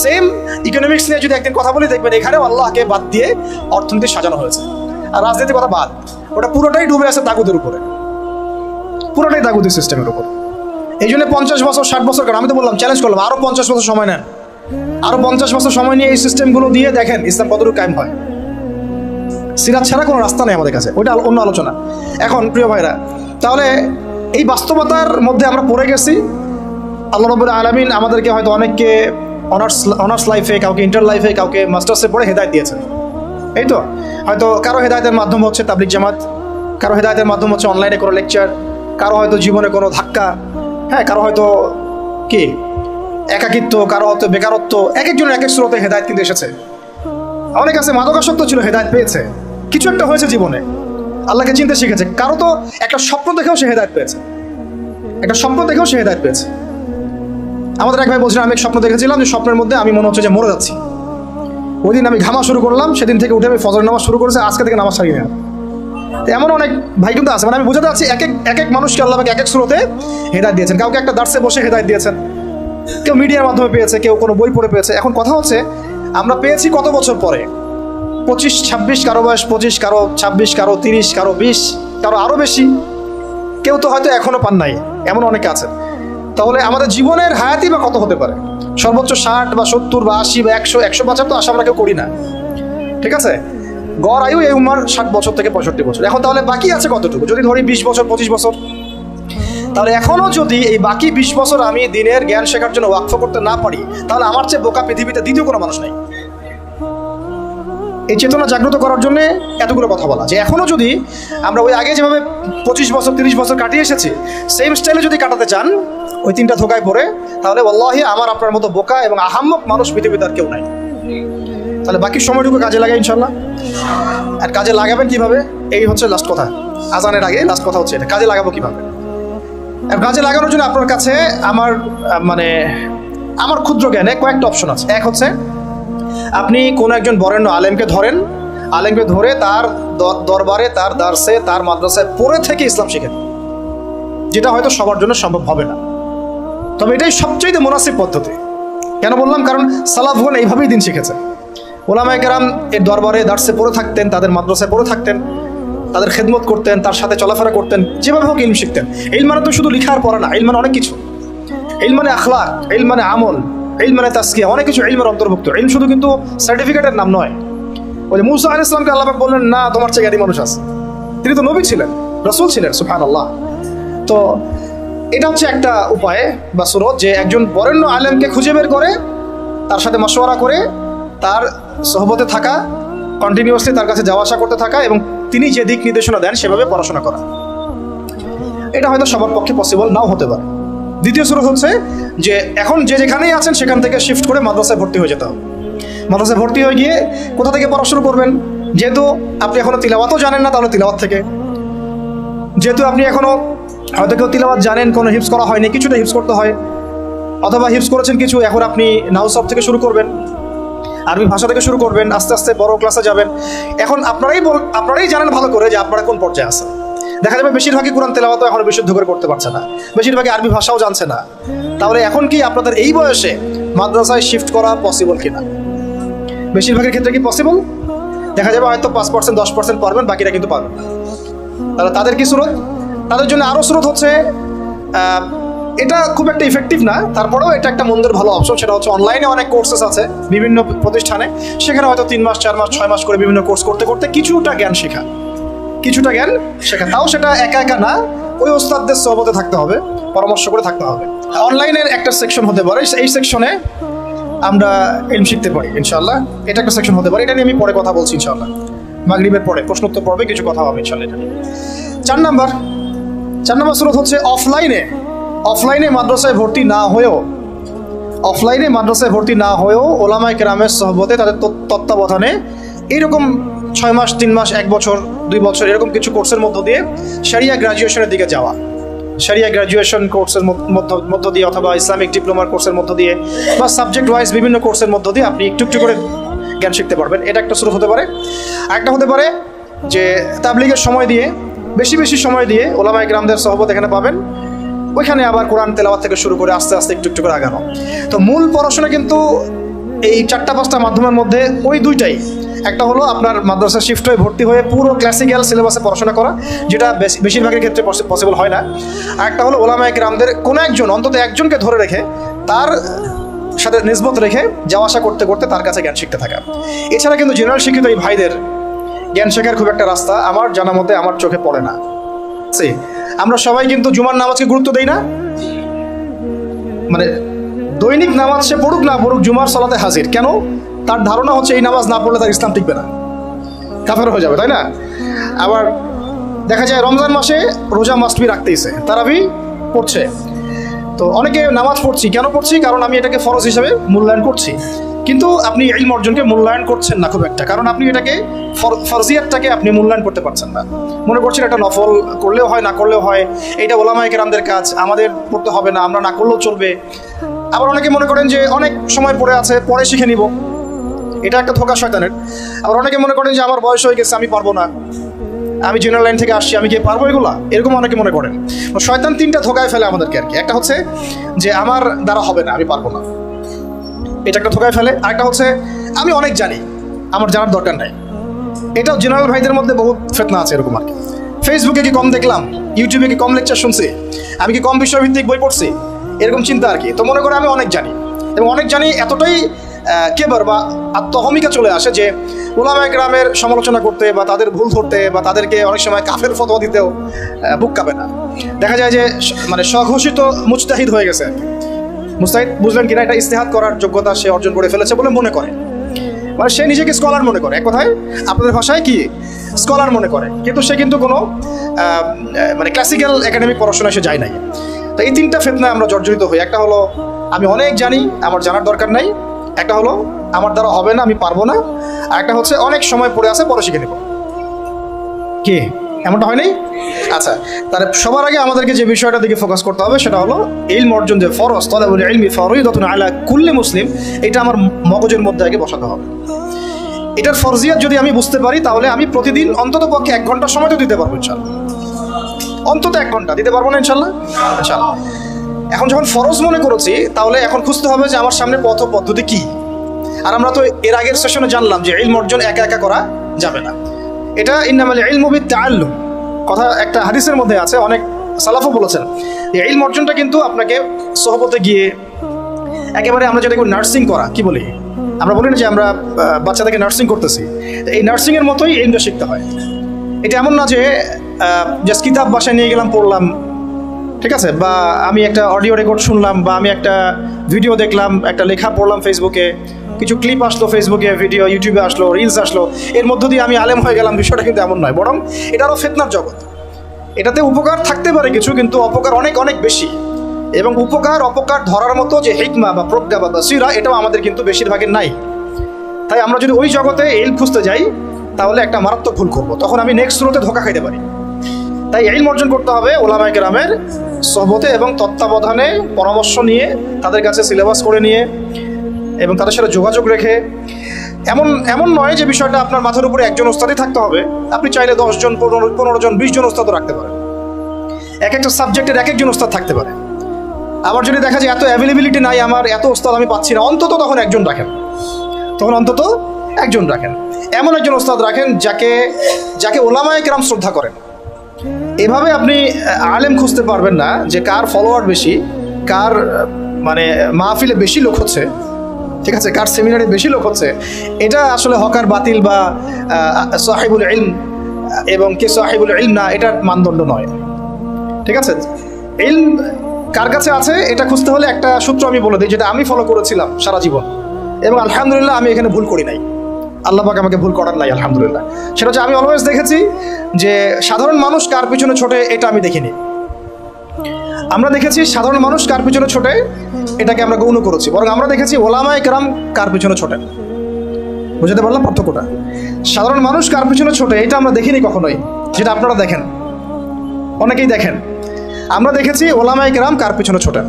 সেম ইকোনমিক্স নিয়ে যদি একদিন কথা বলি, দেখবেন এখানেও আল্লাহকে বাদ দিয়ে অর্থনীতি সাজানো হয়েছে। আর রাজনীতির কথা বাদ, ওটা পুরোটাই ডুবে আছে তাগুদের উপরে। পুরোটাই তাগুতি সিস্টেমের উপর। এই জন্য 50 বছর 60 বছর কারণ আমি তো বললাম, চ্যালেঞ্জ করলাম, আরও 50 বছর সময় নেন, আরও 50 বছর সময় নিয়ে এই সিস্টেমগুলো দিয়ে দেখেন ইসলাম কতটুকু কায়েম হয়। সিরাত ছাড়া কোনো রাস্তা নেই আমাদের কাছে, ওইটা অন্য আলোচনা। এখন প্রিয় ভাইরা, তাহলে এই বাস্তবতার মধ্যে আমরা পড়ে গেছি। আল্লাহ রাব্বুল আলামিন আমাদেরকে হয়তো অনেককে অনার্স লাইফে, কাউকে ইন্টার লাইফে, কাউকে মাস্টার্সে পড়ে হেদায়েত দিয়েছেন। এই তো হয়তো কারো হেদায়েতের মাধ্যম হচ্ছে তাবলিগ জামাত, কারো হেদায়েতের মাধ্যম হচ্ছে অনলাইনে কোনো লেকচার, কারো হয়তো জীবনে কোনো ধাক্কা, হ্যাঁ, কারো হয়তো কি একাকিত্ব, কারো হয়তো বেকারত্ব, এক একজনের এক এক স্রোতে হেদায়েত কিন্তু এসেছে। অনেক আছে মাদকাসক্ত ছিল, হেদায়েত পেয়েছে, কিছু একটা হয়েছে জীবনে, আল্লাহকে চিনতে শিখেছে। কারো তো একটা স্বপ্ন দেখেও সে হেদায়েত পেয়েছে, একটা স্বপ্ন দেখেও সে হেদায়েত পেয়েছে। আমাদের এক ভাই বলছিলেন, আমি এক স্বপ্ন দেখেছিলাম যে স্বপ্নের মধ্যে আমি মনে হচ্ছে যে মরে যাচ্ছি। ওই দিন আমি ঘামা শুরু করলাম, সেদিন থেকে উঠে আমি ফজর নামাজ শুরু করেছি, আজকে থেকে নামাজ ছাড়ি না। এমন অনেক ভাই কিন্তু আছে, মানে আমি বুঝাতে পারছি এক এক মানুষকে আল্লাহ এক এক স্রোতে হেদায়েত দিয়েছেন। কাউকে একটা দার্সে বসে হেদায়েত দিয়েছেন, কেউ মিডিয়ার মাধ্যমে পেয়েছে, কেউ কোনো বই পড়ে পেয়েছে। এখন কথা হচ্ছে আমরা পেয়েছি কত বছর পরে, 25 26, কারো বয়স 25, কারো 26, কারো 30, কারো 20, কারো আরও বেশি, কেউ তো হয়তো এখনো পান নাই, এমন অনেকে আছে। তাহলে আমাদের জীবনের হায়াতি বা কত হতে পারে? সর্বোচ্চ 60 বা 70 বা 80 বা 100, 150 তো আশা আমরা কেউ করি না, ঠিক আছে? গড় আয়ু এই উম্মার 60 বছর থেকে 65 বছর। এখন তাহলে বাকি আছে কতটুকু? যদি ধরি 20 বছর 25 বছর, তাহলে এখনও যদি এই বাকি 20 বছর আমি দিনের জ্ঞান শেখার জন্য ওয়াকফ করতে না পারি, তাহলে আমার চেয়ে বোকা পৃথিবীতে দ্বিতীয় কোনো মানুষ নেই। এই চেতনা জাগ্রত করার জন্য এতগুলো কথা বলা, যে এখনও যদি আমরা ওই আগে যেভাবে 25 বছর 30 বছর কাটিয়ে এসেছি, সেম স্টাইলে যদি কাটাতে চান ওই 3টা ধোকায় পড়ে, তাহলে ওয়াল্লাহি আমার আপনার মতো বোকা এবং আহাম্মক মানুষ পৃথিবীতে আর কেউ নাই। তাহলে বাকি সময়টুকু কাজে লাগাই ইনশাল্লাহ। আর কাজে লাগাবেন কিভাবে? এই হচ্ছে লাস্ট কথা, আজানের আগে লাস্ট কথা হচ্ছে এটা, কাজে লাগাবো কিভাবে। আর কাজে লাগানোর জন্য আপনার কাছে আমার ক্ষুদ্র জ্ঞানে কয়েকটা অপশন আছে। এক হচ্ছে আপনি কোনো একজন বরেণ্য আলেমকে ধরেন, আলেমকে ধরে তার দরবারে, তার দার্সে, তার মাদ্রাসায় পড়ে থেকে ইসলাম শিখেন, যেটা হয়তো সবার জন্য সম্ভব হবে না, তবে এটাই সবচেয়ে মুনাসিব পদ্ধতি। কেন বললাম? কারণ সালাফগণ এইভাবেই দিন শিখেছে। ওলামায়ে কেরাম এর দরবারে দার্সে পড়ে থাকতেন, তাদের মাদ্রাসায় পড়ে থাকতেন, তাদের খেদমত করতেন, তার সাথে চলাফেরা করতেন, যেভাবে হোক ইলম শিখতেন। ইলম মানে তো শুধু লিখা আর পড়া না, ইলম মানে অনেক কিছু। ইলম মানে আখলাক, ইলম মানে আমল, ইলম মানে তাসকিয়া, অনেক কিছু ইলমের অন্তর্ভুক্ত। ইলম শুধু কিন্তু সার্টিফিকেটের নাম নয়। ওই যে মুসা আলাইহিস সালামকে আল্লাহ পাক বললেন, না, তোমার চেয়ে জ্ঞানী মানুষ আছে। তিনি তো নবী ছিলেন, রাসূল ছিলেন, সুবহানাল্লাহ। তো এটা হচ্ছে একটা উপায় বা সুরত, যে একজন বরেণ্য আলেমকে খুঁজে বের করে, তার সাথে মশওয়ারা করে, তার সোহবতে থাকা, কন্টিনিউয়াসলি তার কাছে যাওয়া আসা করতে থাকা, এবং তিনি যে দিক নির্দেশনা দেন সেভাবে পড়াশোনা করা। এটা হয়তো সবার পক্ষে পসিবল নাও হতে পারে। দ্বিতীয় সুরত হচ্ছে যে এখন যে যেখানেই আছেন সেখান থেকে শিফট করে মাদ্রাসায় ভর্তি হয়ে যেতে হবে। মাদ্রাসায় ভর্তি হয়ে গিয়ে কোথা থেকে পড়া শুরু করবেন? যেহেতু আপনি এখনো তিলাওয়াতও জানেন না, তাহলে তিলাওয়াত থেকে। যেহেতু আপনি এখনো হয়তো কেউ তিলাওয়াত জানেন, কোনো হিফজ করা হয়নি, কিছুটা হিফজ করতে হয়, অথবা হিফজ করেছেন কিছু, এখন আপনি নাউসব থেকে শুরু করবেন, আরবি ভাষা থেকে শুরু করবেন, আস্তে আস্তে বড় ক্লাসে যাবেন। এখন আপনারাই জানেন ভালো করে যে আপনারা কোন পর্যায়ে আছেন। দেখা যাবে বেশিরভাগই কোরআন তেলাওয়াত এখন বিশুদ্ধ করে করতে পারছে না, বেশিরভাগই আরবি ভাষাও জানছে না। তাহলে এখন কি আপনাদের এই বয়সে মাদ্রাসায় শিফট করা পসিবল কিনা? বেশিরভাগের ক্ষেত্রে কি পসিবল? দেখা যাবে হয়তো 5% 10% পারবেন, বাকিরা কিন্তু পারবেন না। তাহলে তাদের কি সুরত? তাদের জন্য আরও সুরত হচ্ছে, এটা খুব একটা ইফেক্টিভ না, তারপরেও এটা একটা মন্দের ভালো অপশন। সেটা হচ্ছে অনলাইনে অনেক কোর্সেস আছে বিভিন্ন প্রতিষ্ঠানে, সেখানে হয়তো 3 মাস 4 মাস 6 মাস করে বিভিন্ন কোর্স করতে করতে কিছুটা জ্ঞান শেখা। তাও সেটা একা একা না, ওই ওস্তাদদের সোহবতে থাকতে হবে, পরামর্শ করে থাকতে হবে। অনলাইনের একটা সেকশন হতে পারে, এই সেকশনে আমরা ইলম শিখতে পারি ইনশাআল্লাহ। এটা একটা সেকশন হতে পারে, এটা নিয়ে আমি পরে কথা বলছি ইনশাআল্লাহ। মাগরিবের পরে প্রশ্নোত্তর পর্বে কিছু কথা হবে ইনশাআল্লাহ। 4 নাম্বার সুরত হচ্ছে অফলাইনে মাদ্রাসায় ভর্তি না হয়েও ওলামায়ে কেরামের সোহবতে, তাদের তত্ত্বাবধানে এইরকম 6 মাস 3 মাস 1 বছর 2 বছর এরকম কিছু কোর্সের মধ্য দিয়ে শরিয়া গ্রাজুয়েশনের দিকে যাওয়া, শরিয়া গ্রাজুয়েশন কোর্সের মধ্য দিয়ে, অথবা ইসলামিক ডিপ্লোমার কোর্সের মধ্য দিয়ে, বা সাবজেক্ট ওয়াইজ বিভিন্ন কোর্সের মধ্য দিয়ে আপনি একটু একটু করে জ্ঞান শিখতে পারবেন। এটা একটা সুরত হতে পারে। একটা হতে পারে যে তাবলিগের সময় দিয়ে, বেশি বেশি সময় দিয়ে ওলামায়ে কেরামদের সোহবত এখানে পাবেন, ওইখানে আবার কোরআন তেলাওয়াত থেকে শুরু করে আস্তে আস্তে একটু একটু করে আগানো। তো মূল পড়াশোনা কিন্তু এই 4-5টা মাধ্যমের মধ্যে ওই দুইটাই। একটা হলো আপনার মাদ্রাসা শিফট হয়ে ভর্তি হয়ে পুরো ক্লাসিক্যাল সিলেবাসে পড়াশোনা করা, যেটা বেশিরভাগের ক্ষেত্রে পসিবল হয় না। আর একটা হলো ওলামায়ে কেরামদের কোনো একজন, অন্তত একজনকে ধরে রেখে তার সাথে নিসবত রেখে যাওয়া আসা করতে করতে তার কাছে জ্ঞান শিখতে থাকা। এছাড়া কিন্তু জেনারেল শিক্ষিত এই ভাইদের জ্ঞান শেখার খুব একটা রাস্তা আমার জানা মতে আমার চোখে পড়ে না। আমরা সবাই কিন্তু জুমার নামাজকে গুরুত্ব দেই না, মানে দৈনিক নামাজ সে পড়ুক না পড়ুক জুমার সালাতে হাজির। কেন? তার ধারণা হচ্ছে এই নামাজ না পড়লে তার ইসলাম টিকবে না, কাফের হয়ে যাবে, তাই না? আবার দেখা যায় রমজান মাসে রোজা মাস্ট বি রাখতেইছে, তারাবি পড়ছে। তো অনেকে নামাজ পড়ছি, কেন পড়ছি? কারণ আমি এটাকে ফরজ হিসেবে মূল্যায়ন করছি। কিন্তু আপনি ইলম অর্জনকে মূল্যায়ন করছেন না খুব একটা, কারণ আপনি এটাকে ফরজিয়াতটাকে আপনি মূল্যায়ন করতে পারছেন না। মনে করছেন এটা নফল, করলেও হয় না করলেও হয়, এটা ওলামায়ে কেরামদের কাজ, আমাদের পড়তে হবে না, আমরা না করলেও চলবে। আবার অনেকে মনে করেন যে অনেক সময় পড়ে আছে, পরে শিখে নিব, এটা একটা ধোঁকা শয়তানের। আবার অনেকে মনে করেন যে আমার বয়স হয়ে গেছে, আমি পারবো না, আমি জেনারেল লাইন থেকে আসছি, আমি কি পারবো এগুলা, এরকম অনেকে মনে করেন। শয়তান তিনটা ধোঁকায় ফেলে আমাদেরকে আর কি। একটা হচ্ছে যে আমার দ্বারা হবে না, আমি পারবো না, এটা একটা ধোঁকায় ফেলে। আরেকটা হচ্ছে আমি অনেক জানি, আমার জানার দরকার নাই। এটাও জেনারেল ভাইদের মধ্যে বহুত ফেতনা আছে এরকম আর কি। ফেসবুকে কি কম দেখলাম, ইউটিউবে কি কম লেকচার শুনছি, আমি কি কম বিষয়ভিত্তিক বই পড়ছি, এরকম চিন্তা আর কি। তো মনে করে আমি অনেক জানি, এবং অনেক জানি এতটাই কেবর বা আত্মহমিকা চলে আসে যে ওলামায়ে কেরামের সমালোচনা করতে বা তাদের ভুল ধরতে বা তাদেরকে অনেক সময় কাফের ফতোয়া দিতেও বুক কাঁপে না। দেখা যায় যে মানে স্বঘোষিত মুজতাহিদ হয়ে গেছে। মুজতাহিদ বুঝলেন কিনা, এটা ইজতিহাদ করার যোগ্যতা সে অর্জন করে ফেলেছে বলে মনে করে, মানে সে নিজেকে স্কলার মনে করে, এক কথায় আপনাদের ভাষায় কি স্কলার মনে করে, কিন্তু সে কিন্তু কোনো মানে ক্লাসিক্যাল একাডেমিক পড়াশোনায় সে যায় নাই। তো এই তিনটা ফিতনায় আমরা জর্জরিত হই। একটা হলো আমি অনেক জানি, আমার জানার দরকার নাই। একটা হলো আমার দ্বারা হবে না, আমি পারবো না। আর একটা হচ্ছে অনেক সময় পড়ে আছে, পরে শিখে নেব। কি এমনটা হয় নাই? আচ্ছা, তাহলে সবার আগে আমাদেরকে যে বিষয়টা দিকে ফোকাস করতে হবে সেটা হলো ইলম অর্জন যে ফরজ, তালাবুল ইলমি ফরিদাতুন আলা কুল্লি মুসলিম, এটা আমার মগজের মধ্যে আগে বসাতে হবে। এটার ফরজিয়াত যদি আমি বুঝতে পারি তাহলে আমি প্রতিদিন অন্তত পক্ষে 1 ঘন্টা সময় তো দিতে পারবো ইনশাল্লাহ। অন্তত 1 ঘন্টা দিতে পারবো না ইনশাল্লাহ? ইনশাল্লাহ। এখন যখন ফরজ মনে করেছি তাহলে এখন খুঁজতে হবে যে আমার সামনে পথ পদ্ধতি কি। আর আমরা তো এর আগের সেশনে জানলাম যে ইলম অর্জন একা একা করা যাবে না। এটা ইন্নামাল ইলমু বিত্তাআল্লুম কথা একটা হাদিসের মধ্যে আছে, অনেক সালাফও বলেছেন যে ইলম অর্জনটা কিন্তু আপনাকে সোহবতে গিয়ে একেবারে আমরা যেটাকে নার্সিং করা কি বলি, আমরা বলি না যে আমরা বাচ্চাদেরকে নার্সিং করতেছি, এই নার্সিংয়ের মতোই ইলমটা শিখতে হয়। এটা এমন না যে জাস্ট কিতাব বাসায় নিয়ে গেলাম পড়লাম, ঠিক আছে, বা আমি একটা অডিও রেকর্ড শুনলাম, বা আমি একটা ভিডিও দেখলাম, একটা লেখা পড়লাম ফেসবুকে, কিছু ক্লিপ আসলো ফেসবুকে, ভিডিও ইউটিউবে আসলো, রিলস আসলো, এর মধ্য দিয়ে আমি আলেম হয়ে গেলাম। বিষয়টা কিন্তু এমন নয়, বরং এটা আরও ফিতনার জগৎ। এটাতে উপকার থাকতে পারে কিছু, কিন্তু অপকার অনেক অনেক বেশি। এবং উপকার অপকার ধরার মতো যে হিকমা বা প্রজ্ঞা বা বাসিরা, এটাও আমাদের কিন্তু বেশিরভাগের নাই। তাই আমরা যদি ওই জগতে ইলম খুঁজতে যাই তাহলে একটা মারাত্মক ভুল করবো, তখন আমি নেক্সট রোতে ধোঁকা খাইতে পারি। তাই ইলম অর্জন করতে হবে ওলামায়ে কেরামের সোহবতে এবং তত্ত্বাবধানে, পরামর্শ নিয়ে, তাদের কাছে সিলেবাস করে নিয়ে এবং তাদের সাথে যোগাযোগ রেখে। এমন নয় যে বিষয়টা আপনার মাথার উপরে একজন ওস্তাদই থাকতে হবে, আপনি চাইলে 10 জন 15 জন 20 জন ওস্তাদও রাখতে পারেন। এক একটা সাবজেক্টের এক একজন ওস্তাদ থাকতে পারে। আবার যদি দেখা যায় এত অ্যাভেলেবিলিটি নাই, আমার এত ওস্তাদ আমি পাচ্ছি না, অন্তত তখন একজন রাখেন, এমন একজন ওস্তাদ রাখেন যাকে ওলামায়ে কেরাম শ্রদ্ধা করেন। এভাবে আপনি আলেম খুঁজতে পারবেন না যে কার ফলোয়ার বেশি, কার মানে মাহফিলে বেশি লোক হচ্ছে, ঠিক আছে, কার সেমিনারে বেশি লোক হচ্ছে। এটা আসলে হকার বাতিল বা সাহিবুল ইলম এবং কে সাহিবুল ইলম না, এটার মানদণ্ড নয়, ঠিক আছে। ইলম কার কাছে আছে এটা খুঁজতে হলে একটা সূত্র আমি বলে দিই, যেটা আমি ফলো করেছিলাম সারা জীবন, এবং আলহামদুলিল্লাহ আমি এখানে ভুল করি নাই, আল্লাহ পাক আমাকে ভুল করার নাই আলহামদুলিল্লাহ। সেটা হচ্ছে আমি অলওয়েজ দেখেছি যে সাধারণ মানুষ কার পিছনে ছোটে এটা আমি দেখিনি। আমরা দেখেছি সাধারণ মানুষ কার পিছনে ছোটে এটাকে আমরা গৌণ করেছি, বরং আমরা দেখেছি ওলামায়ে কেরাম কার পিছনে ছোটেন। বুঝতে পারলাম পার্থক্যটা? সাধারণ মানুষ কার পিছনে ছোটে এটা আমরা দেখিনি কখনোই, যেটা আপনারা দেখেন, অনেকেই দেখেন। আমরা দেখেছি ওলামায়ে কেরাম কার পিছনে ছোটেন।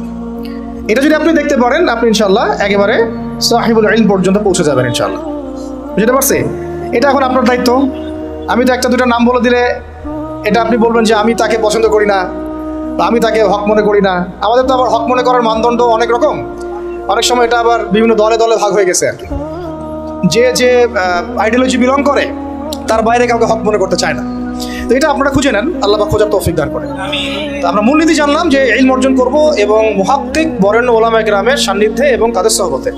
এটা যদি আপনি দেখতে পারেন, আপনি ইনশাআল্লাহ একেবারে সাহিবুল ইলম পর্যন্ত পৌঁছে যাবেন ইনশাআল্লাহ। বুঝতে পারছি? এটা এখন আপনার দায়িত্ব। আমি তো একটা দুটা নাম বলে দিলে এটা আপনি বলবেন যে আমি তাকে পছন্দ করি না বা আমি তাকে হক মনে করি না। আমাদের তো আবার হক মনে করার মানদণ্ড অনেক রকম, অনেক সময় এটা আবার বিভিন্ন দলে দলে ভাগ হয়ে গেছে আর কি। যে আইডিওলজি বিলং করে তার বাইরে কাউকে হক মনে করতে চায় না। তো এটা আপনারা খুঁজে নেন, আল্লাহ পাক খোঁজার তৌফিক দান করে। তো আমরা মূলনীতি জানলাম যে ইলম অর্জন করব এবং মুহাক্কিক বরেণ্য ওলামায়ে কেরামের সান্নিধ্যে এবং তাদের সহবতে।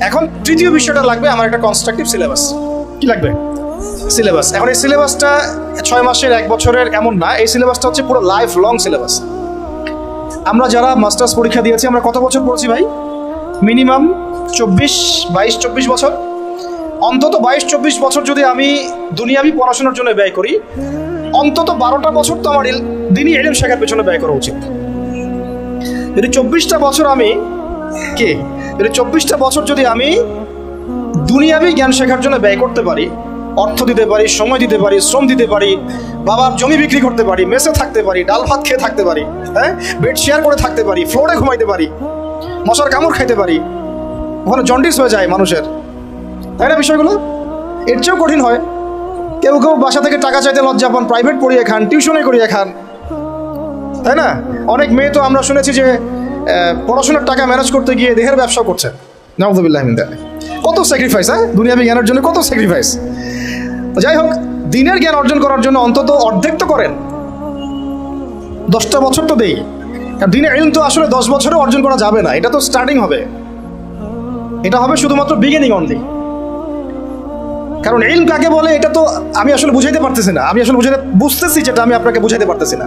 এখন তৃতীয় বিষয়টা লাগবে আমার একটা কনস্ট্রাকটিভ সিলেবাস। কি লাগবে? সিলেবাস। এখন এই সিলেবাসটা 6 মাসের 1 বছরের এমন না, এই সিলেবাসটা হচ্ছে পুরো লাইফ লং সিলেবাস। আমরা যারা মাস্টার্স পরীক্ষা দিয়েছি আমরা কত বছর পড়ছি ভাই? মিনিমাম 22-24 বছর। অন্তত 22-24 বছর যদি আমি দুনিয়াবি পড়াশোনার জন্য ব্যয় করি, অন্তত 12টা বছর তো আমার দিনই ইলম শেখার পেছনে ব্যয় করা উচিত। যদি 24টা বছর আমি যদি 24টা বছর যদি আমি দুনিয়াবি জ্ঞান শেখার জন্য ব্যয় করতে পারি, অর্থ দিতে পারি, সময় দিতে পারি, শ্রম দিতে পারি, বাবার জমি বিক্রি করতে পারি, মেসে থাকতে পারি, ডাল ভাত খেয়ে থাকতে পারি, হ্যাঁ, বেড শেয়ার করে থাকতে পারি, ফ্লোরে ঘুমাইতে পারি, মশার কামড় খাইতে পারি, ওখানে জন্ডিস হয়ে যায় মানুষের, তাই না? বিষয়গুলো এর চেয়েও কঠিন হয়। কেউ কেউ বাসা থেকে টাকা চাইতে লজ্জা পান, প্রাইভেট পড়িয়ে খান, টিউশনে করিয়ে খান, তাই না? অনেক মেয়ে তো আমরা শুনেছি যে পড়াশোনার টাকা ম্যানেজ করতে গিয়ে দেহের ব্যবসা করছে। নাউযুবিল্লাহি মিন যালিক। কত স্যাক্রিফাইস, হ্যাঁ, দুনিয়াবি জ্ঞানের জন্য কত স্যাক্রিফাইস। যাই হোক, দিনের জ্ঞান অর্জন করার জন্য অন্তত অর্ধেক তো করেন, 10টা বছর তো দেই। আর দিনের ইলম তো আসলে 10 বছরে অর্জন করা যাবে না, এটা তো স্টার্টিং হবে, এটা হবে শুধুমাত্র বিগিনিং অনলি। কারণ ইলম কাকে বলে এটা তো আমি আসলে বুঝাইতে পারতেছি না, আমি আসলে বুঝতেছি যেটা আমি আপনাকে বুঝাইতে পারতেছি না।